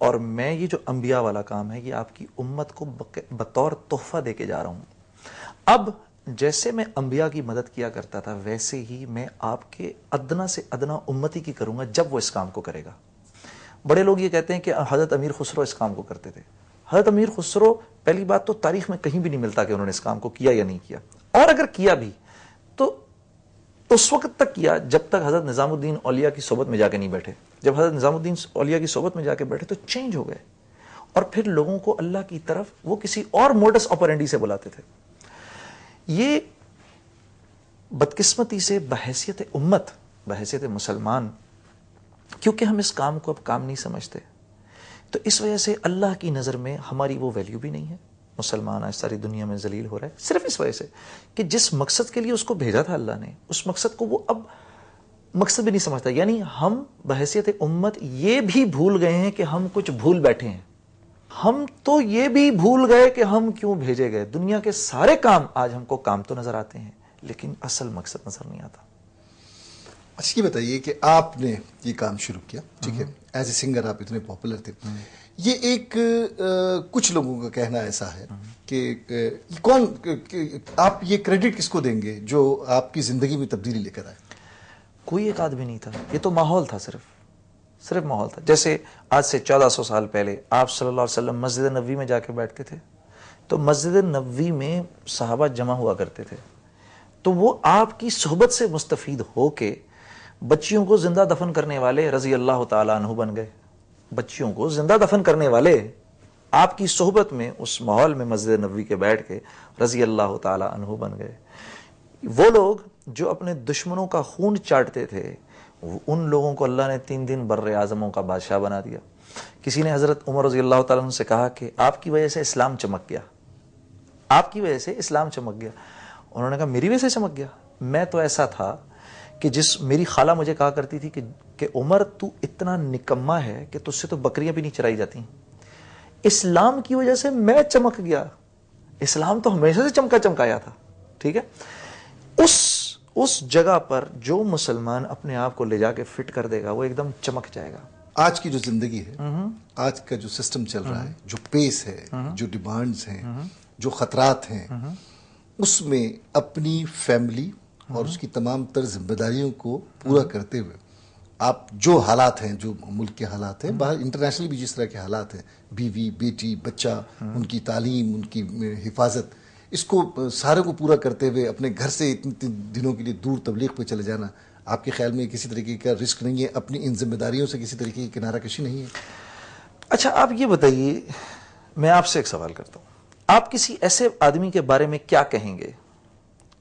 اور میں یہ جو انبیاء والا کام ہے یہ آپ کی امت کو بطور تحفہ دے کے جا رہا ہوں. اب جیسے میں انبیاء کی مدد کیا کرتا تھا ویسے ہی میں آپ کے ادنا سے ادنا امتی کی کروں گا جب وہ اس کام کو کرے گا. بڑے لوگ یہ کہتے ہیں کہ حضرت امیر خسرو اس کام کو کرتے تھے. حضرت امیر خسرو پہلی بات تو تاریخ میں کہیں بھی نہیں ملتا کہ انہوں نے اس کام کو کیا یا نہیں کیا, اور اگر کیا بھی تو اس وقت تک کیا جب تک حضرت نظام الدین اولیاء کی صحبت میں جا کے نہیں بیٹھے. جب حضرت نظام الدین اولیاء کی صحبت میں جا کے بیٹھے تو چینج ہو گئے, اور پھر لوگوں کو اللہ کی طرف وہ کسی اور موڈس آپرینڈی سے بلاتے تھے. یہ بدقسمتی سے بحیثیت امت, بحیثیت مسلمان, کیونکہ ہم اس کام کو اب کام نہیں سمجھتے تو اس وجہ سے اللہ کی نظر میں ہماری وہ ویلیو بھی نہیں ہے. مسلمان آج ساری دنیا میں ذلیل ہو رہا ہے صرف اس وجہ سے کہ جس مقصد کے لیے اس کو بھیجا تھا اللہ نے اس مقصد کو وہ اب مقصد بھی نہیں سمجھتا. یعنی ہم بحیثیت امت یہ بھی بھول گئے ہیں کہ ہم کچھ بھول بیٹھے ہیں. ہم تو یہ بھی بھول گئے کہ ہم کیوں بھیجے گئے. دنیا کے سارے کام آج ہم کو کام تو نظر آتے ہیں لیکن اصل مقصد نظر نہیں آتا. اچھا یہ بتائیے کہ آپ نے یہ کام شروع کیا, ٹھیک ہے, ایز اے سنگر آپ اتنے پاپولر تھے. یہ ایک کچھ لوگوں کا کہنا ایسا ہے کہ کون آپ یہ کریڈٹ کس کو دیں گے جو آپ کی زندگی میں تبدیلی لے کر آئے؟ کوئی ایک آدمی نہیں تھا, یہ تو ماحول تھا, صرف ماحول تھا. جیسے آج سے 1400 سال پہلے آپ صلی اللہ علیہ وسلم مسجد نبوی میں جا کے بیٹھتے تھے تو مسجد نبوی میں صحابہ جمع ہوا کرتے تھے تو وہ آپ کی صحبت سے مستفید ہو کے بچیوں کو زندہ دفن کرنے والے رضی اللہ تعالیٰ عنہ بن گئے. بچیوں کو زندہ دفن کرنے والے آپ کی صحبت میں اس ماحول میں مسجد نبوی کے بیٹھ کے رضی اللہ تعالیٰ عنہ بن گئے. وہ لوگ جو اپنے دشمنوں کا خون چاٹتے تھے ان لوگوں کو اللہ نے 3 دن بر اعظموں کا بادشاہ بنا دیا. کسی نے حضرت عمر رضی اللہ تعالیٰ عنہ سے کہا کہ آپ کی وجہ سے اسلام چمک گیا, آپ کی وجہ سے اسلام چمک گیا. انہوں نے کہا میری وجہ سے چمک گیا؟ میں تو ایسا تھا کہ میری خالہ مجھے کہا کرتی تھی کہ عمر تو اتنا نکما ہے کہ تجھ سے تو بکریاں بھی نہیں چرائی جاتی. اسلام کی وجہ سے میں چمک گیا. اسلام تو ہمیشہ سے چمکایا تھا. ٹھیک ہے, اس جگہ پر جو مسلمان اپنے آپ کو لے جا کے فٹ کر دے گا وہ ایک دم چمک جائے گا. آج کی جو زندگی ہے, آج کا جو سسٹم چل رہا ہے, جو پیس ہے, جو ڈیمانڈز ہیں, جو خطرات ہیں, اس میں اپنی فیملی اور اس کی تمام تر ذمہ داریوں کو پورا کرتے ہوئے آپ جو حالات ہیں, جو ملک کے حالات ہیں, باہر انٹرنیشنل بھی جس طرح کے حالات ہیں, بیوی, بیٹی, بچہ, ان کی تعلیم, ان کی حفاظت, اس کو سارے کو پورا کرتے ہوئے اپنے گھر سے اتنے دنوں کے لیے دور تبلیغ پہ چلے جانا, آپ کے خیال میں کسی طریقے کا رسک نہیں ہے؟ اپنی ان ذمہ داریوں سے کسی طریقے کی کنارہ کشی نہیں ہے؟ اچھا آپ یہ بتائیے, میں آپ سے ایک سوال کرتا ہوں, آپ کسی ایسے آدمی کے بارے میں کیا کہیں گے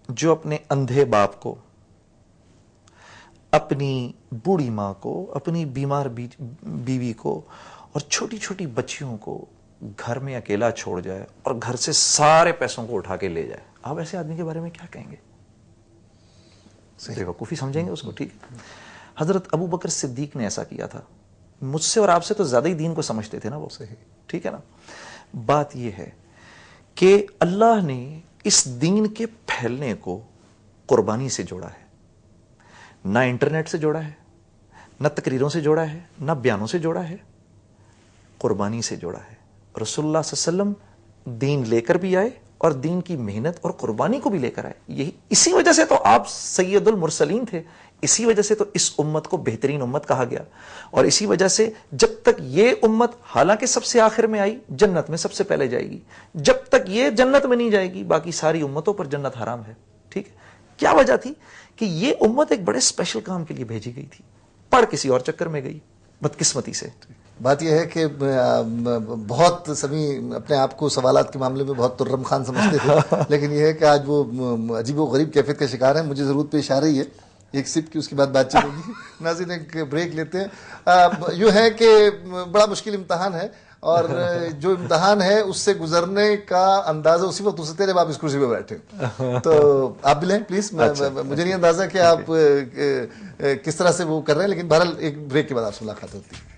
جو اپنے اندھے باپ کو, اپنی بوڑھی ماں کو, اپنی بیمار بیوی کو اور چھوٹی چھوٹی بچیوں کو گھر میں اکیلا چھوڑ جائے اور گھر سے سارے پیسوں کو اٹھا کے لے جائے؟ آپ ایسے آدمی کے بارے میں کیا کہیں گے؟ بیوقوفی سمجھیں گے اس کو؟ ٹھیک ہے, حضرت ابو بکر صدیق نے ایسا کیا تھا. مجھ سے اور آپ سے تو زیادہ ہی دین کو سمجھتے تھے نا وہ. صحیح, ٹھیک ہے نا. بات یہ ہے کہ اللہ نے اس دین کے پھیلنے کو قربانی سے جوڑا ہے. نہ انٹرنیٹ سے جوڑا ہے, نہ تقریروں سے جوڑا ہے, نہ بیانوں سے جوڑا ہے, قربانی سے جوڑا ہے. رسول اللہ صلی اللہ علیہ وسلم دین لے کر بھی آئے اور دین کی محنت اور قربانی کو بھی لے کر آئے. اسی وجہ سے تو آپ سید المرسلین تھے, اسی وجہ سے تو اس امت کو بہترین امت کہا گیا, اور اسی وجہ سے جب تک یہ امت حالانکہ سب سے آخر میں آئی جنت میں سب سے پہلے جائے گی, جب تک یہ جنت میں نہیں جائے گی باقی ساری امتوں پر جنت حرام ہے. ٹھیک ہے, کیا وجہ تھی کہ یہ امت ایک بڑے اسپیشل کام کے لیے بھیجی گئی تھی, پڑھ کسی اور چکر میں گئی بدقسمتی سے. بات یہ ہے کہ بہت سبھی اپنے آپ کو سوالات کے معاملے میں بہت ترم خان سمجھتے تھے, لیکن یہ ہے کہ آج وہ عجیب و غریب کیفیت کا شکار ہیں. مجھے ضرورت پیش آ رہی ہے ایک سپ کی, اس کے بعد بات چلے گی. ناظرین ایک بریک لیتے ہیں. یوں ہے کہ بڑا مشکل امتحان ہے, اور جو امتحان ہے اس سے گزرنے کا اندازہ اسی وقت ہو سکتا ہے جب آپ اس کرسی پہ بیٹھے. تو آپ بھی لیں پلیز. مجھے نہیں اندازہ کہ آپ کس طرح سے وہ کر رہے ہیں, لیکن بہرحال ایک بریک کے بعد آپ سے ملاقات ہوتی ہے.